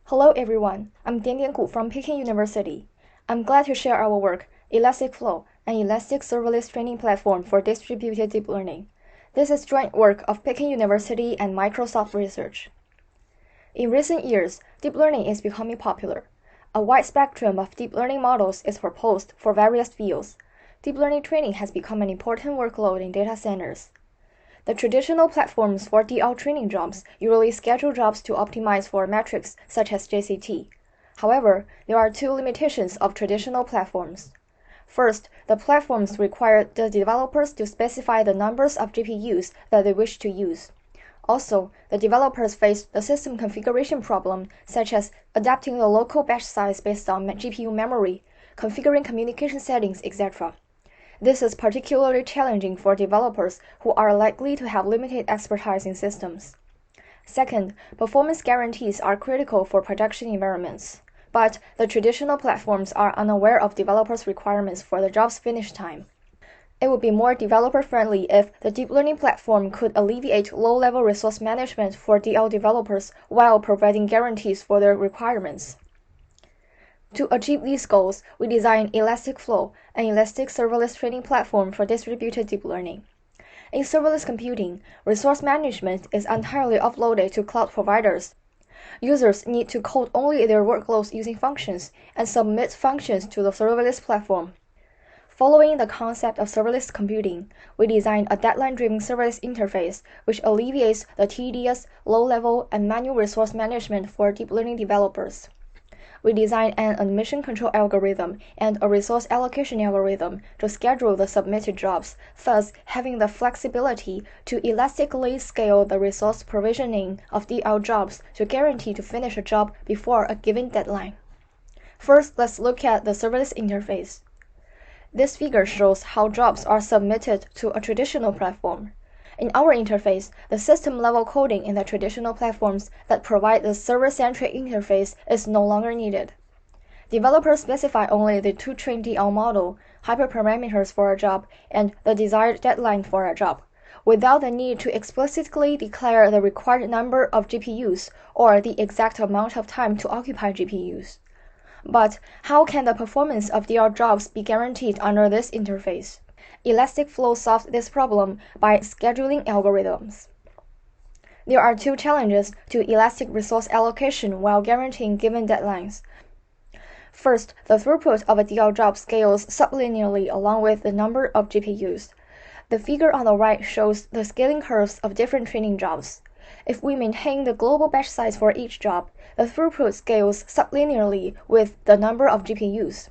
Hello everyone, I'm Diandian from Peking University. I'm glad to share our work, ElasticFlow, an elastic serverless training platform for distributed deep learning. This is joint work of Peking University and Microsoft Research. In recent years, deep learning is becoming popular. A wide spectrum of deep learning models is proposed for various fields. Deep learning training has become an important workload in data centers. The traditional platforms for DL training jobs usually schedule jobs to optimize for metrics such as JCT. However, there are two limitations of traditional platforms. First, the platforms require the developers to specify the numbers of GPUs that they wish to use. Also, the developers face the system configuration problem, such as adapting the local batch size based on GPU memory, configuring communication settings, etc. This is particularly challenging for developers who are likely to have limited expertise in systems. Second, performance guarantees are critical for production environments, but the traditional platforms are unaware of developers' requirements for the job's finish time. It would be more developer-friendly if the deep learning platform could alleviate low-level resource management for DL developers while providing guarantees for their requirements. To achieve these goals, we designed ElasticFlow, an elastic serverless training platform for distributed deep learning. In serverless computing, resource management is entirely offloaded to cloud providers. Users need to code only their workloads using functions and submit functions to the serverless platform. Following the concept of serverless computing, we designed a deadline-driven serverless interface which alleviates the tedious, low-level, and manual resource management for deep learning developers. We designed an admission control algorithm and a resource allocation algorithm to schedule the submitted jobs, thus having the flexibility to elastically scale the resource provisioning of DL jobs to guarantee to finish a job before a given deadline. First, let's look at the serverless interface. This figure shows how jobs are submitted to a traditional platform. In our interface, the system-level coding in the traditional platforms that provide the server-centric interface is no longer needed. Developers specify only the to-train DL model, hyperparameters for a job, and the desired deadline for a job, without the need to explicitly declare the required number of GPUs or the exact amount of time to occupy GPUs. But how can the performance of DL jobs be guaranteed under this interface? ElasticFlow solves this problem by scheduling algorithms. There are two challenges to elastic resource allocation while guaranteeing given deadlines. First, the throughput of a DL job scales sublinearly along with the number of GPUs. The figure on the right shows the scaling curves of different training jobs. If we maintain the global batch size for each job, the throughput scales sublinearly with the number of GPUs.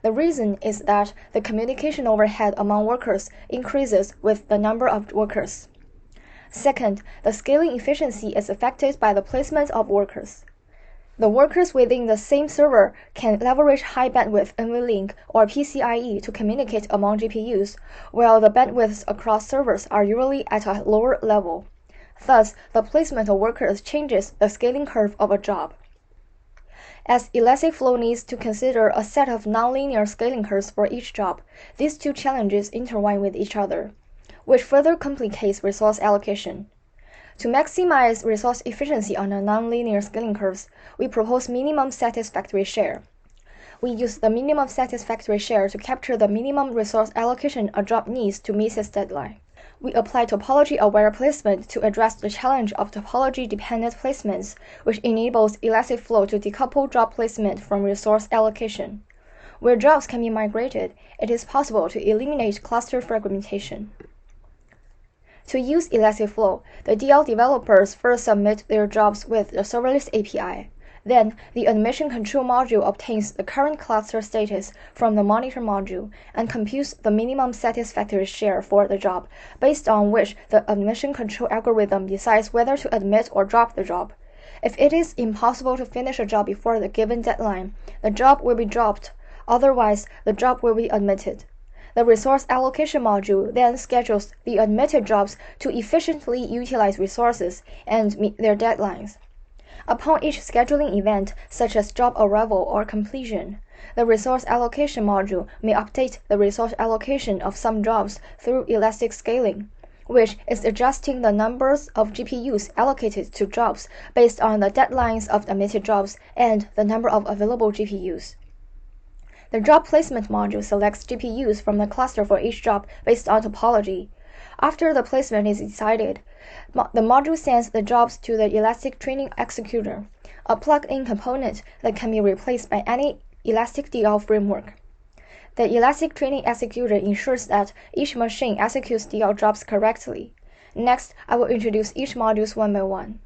The reason is that the communication overhead among workers increases with the number of workers. Second, the scaling efficiency is affected by the placement of workers. The workers within the same server can leverage high bandwidth NVLink or PCIe to communicate among GPUs, while the bandwidths across servers are usually at a lower level. Thus, the placement of workers changes the scaling curve of a job. As ElasticFlow needs to consider a set of nonlinear scaling curves for each job, these two challenges intertwine with each other, which further complicates resource allocation. To maximize resource efficiency on the nonlinear scaling curves, we propose minimum satisfactory share. We use the minimum satisfactory share to capture the minimum resource allocation a job needs to meet its deadline. We apply topology-aware placement to address the challenge of topology-dependent placements, which enables ElasticFlow to decouple job placement from resource allocation. Where jobs can be migrated, it is possible to eliminate cluster fragmentation. To use ElasticFlow, the DL developers first submit their jobs with the serverless API. Then, the admission control module obtains the current cluster status from the monitor module and computes the minimum satisfactory share for the job, based on which the admission control algorithm decides whether to admit or drop the job. If it is impossible to finish a job before the given deadline, the job will be dropped. Otherwise, the job will be admitted. The resource allocation module then schedules the admitted jobs to efficiently utilize resources and meet their deadlines. Upon each scheduling event, such as job arrival or completion, the resource allocation module may update the resource allocation of some jobs through elastic scaling. which is adjusting the numbers of GPUs allocated to jobs based on the deadlines of admitted jobs and the number of available GPUs. The job placement module selects GPUs from the cluster for each job based on topology. After the placement is decided, the module sends the jobs to the Elastic Training Executor, a plug-in component that can be replaced by any Elastic DL framework. The Elastic Training Executor ensures that each machine executes DL jobs correctly. Next, I will introduce each module one by one.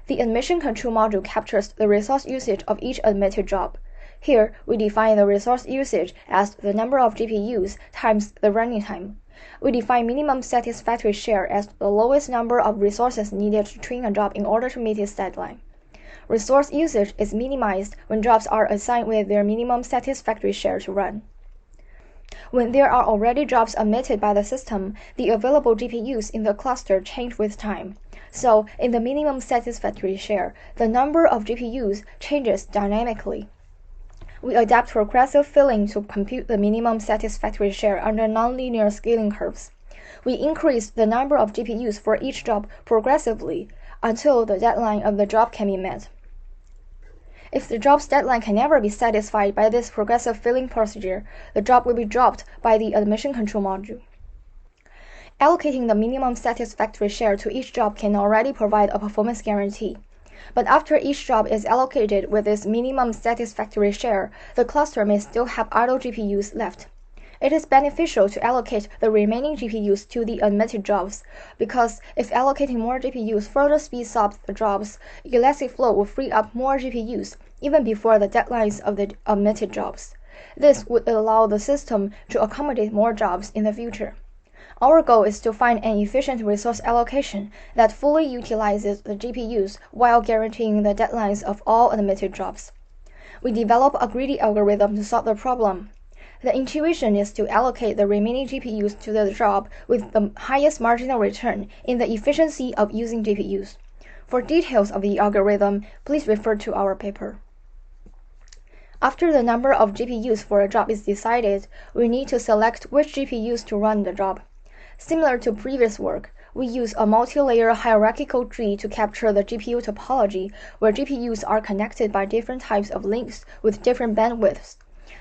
The admission control module captures the resource usage of each admitted job. Here, we define the resource usage as the number of GPUs times the running time. We define minimum satisfactory share as the lowest number of resources needed to train a job in order to meet its deadline. Resource usage is minimized when jobs are assigned with their minimum satisfactory share to run. When there are already jobs admitted by the system, the available GPUs in the cluster change with time. So, in the minimum satisfactory share, the number of GPUs changes dynamically. We adapt progressive filling to compute the minimum satisfactory share under nonlinear scaling curves. We increase the number of GPUs for each job progressively until the deadline of the job can be met. If the job's deadline can never be satisfied by this progressive filling procedure, the job will be dropped by the admission control module. Allocating the minimum satisfactory share to each job can already provide a performance guarantee. But after each job is allocated with its minimum satisfactory share, the cluster may still have idle GPUs left. It is beneficial to allocate the remaining GPUs to the admitted jobs, because if allocating more GPUs further speeds up the jobs, ElasticFlow will free up more GPUs even before the deadlines of the admitted jobs. This would allow the system to accommodate more jobs in the future. Our goal is to find an efficient resource allocation that fully utilizes the GPUs while guaranteeing the deadlines of all admitted jobs. We develop a greedy algorithm to solve the problem. The intuition is to allocate the remaining GPUs to the job with the highest marginal return in the efficiency of using GPUs. For details of the algorithm, please refer to our paper. After the number of GPUs for a job is decided, we need to select which GPUs to run the job. Similar to previous work, we use a multi-layer hierarchical tree to capture the GPU topology, where GPUs are connected by different types of links with different bandwidths.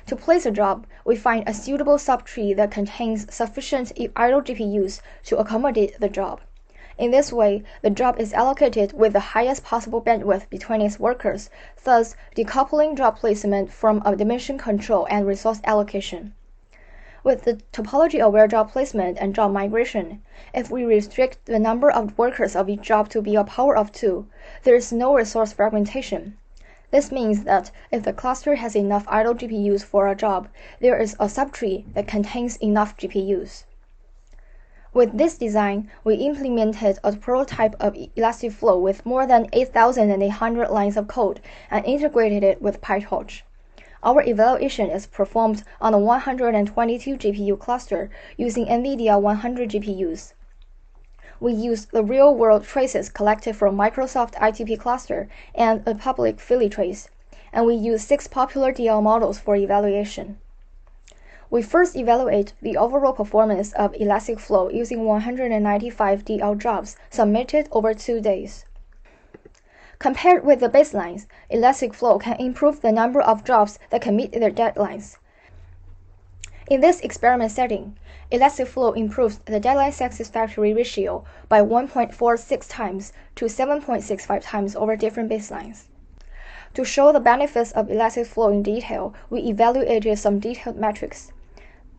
To place a job, we find a suitable subtree that contains sufficient idle GPUs to accommodate the job. In this way, the job is allocated with the highest possible bandwidth between its workers, thus decoupling job placement from admission control and resource allocation. With the topology-aware job placement and job migration, if we restrict the number of workers of each job to be a power of 2, there is no resource fragmentation. This means that if the cluster has enough idle GPUs for a job, there is a subtree that contains enough GPUs. With this design, we implemented a prototype of ElasticFlow with more than 8,800 lines of code and integrated it with PyTorch. Our evaluation is performed on a 122 GPU cluster using NVIDIA 100 GPUs. We use the real-world traces collected from Microsoft ITP cluster and a public Philly trace, and we use 6 popular DL models for evaluation. We first evaluate the overall performance of ElasticFlow using 195 DL jobs submitted over 2 days. Compared with the baselines, ElasticFlow can improve the number of jobs that can meet their deadlines. In this experiment setting, ElasticFlow improves the deadline satisfactory ratio by 1.46 times to 7.65 times over different baselines. To show the benefits of ElasticFlow in detail, we evaluated some detailed metrics.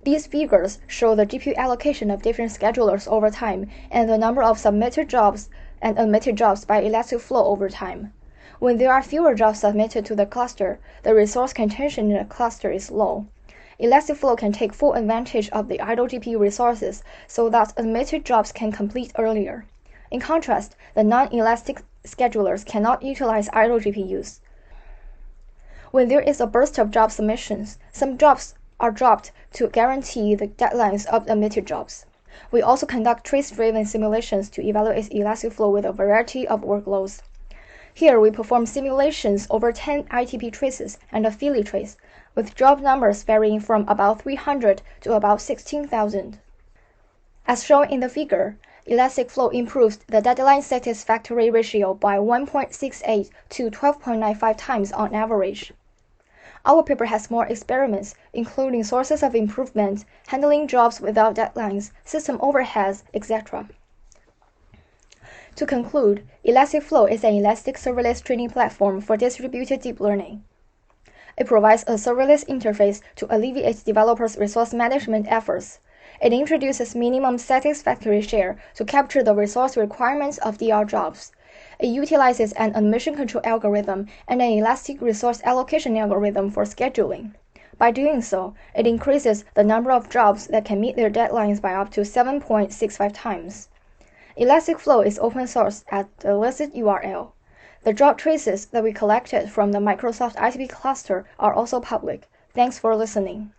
These figures show the GPU allocation of different schedulers over time and the number of submitted jobs and admitted jobs by ElasticFlow over time. When there are fewer jobs submitted to the cluster, the resource contention in the cluster is low. ElasticFlow can take full advantage of the idle GPU resources so that admitted jobs can complete earlier. In contrast, the non-elastic schedulers cannot utilize idle GPUs. When there is a burst of job submissions, some jobs are dropped to guarantee the deadlines of admitted jobs. We also conduct trace-driven simulations to evaluate ElasticFlow with a variety of workloads. Here, we perform simulations over 10 ITP traces and a Philly trace, with job numbers varying from about 300 to about 16,000. As shown in the figure, ElasticFlow improves the deadline satisfactory ratio by 1.68 to 12.95 times on average. Our paper has more experiments, including sources of improvement, handling jobs without deadlines, system overheads, etc. To conclude, ElasticFlow is an elastic serverless training platform for distributed deep learning. It provides a serverless interface to alleviate developers' resource management efforts. It introduces minimum satisfactory share to capture the resource requirements of DR jobs. It utilizes an admission control algorithm and an elastic resource allocation algorithm for scheduling. By doing so, it increases the number of jobs that can meet their deadlines by up to 7.65 times. ElasticFlow is open source at the listed URL. The job traces that we collected from the Microsoft ITP cluster are also public. Thanks for listening.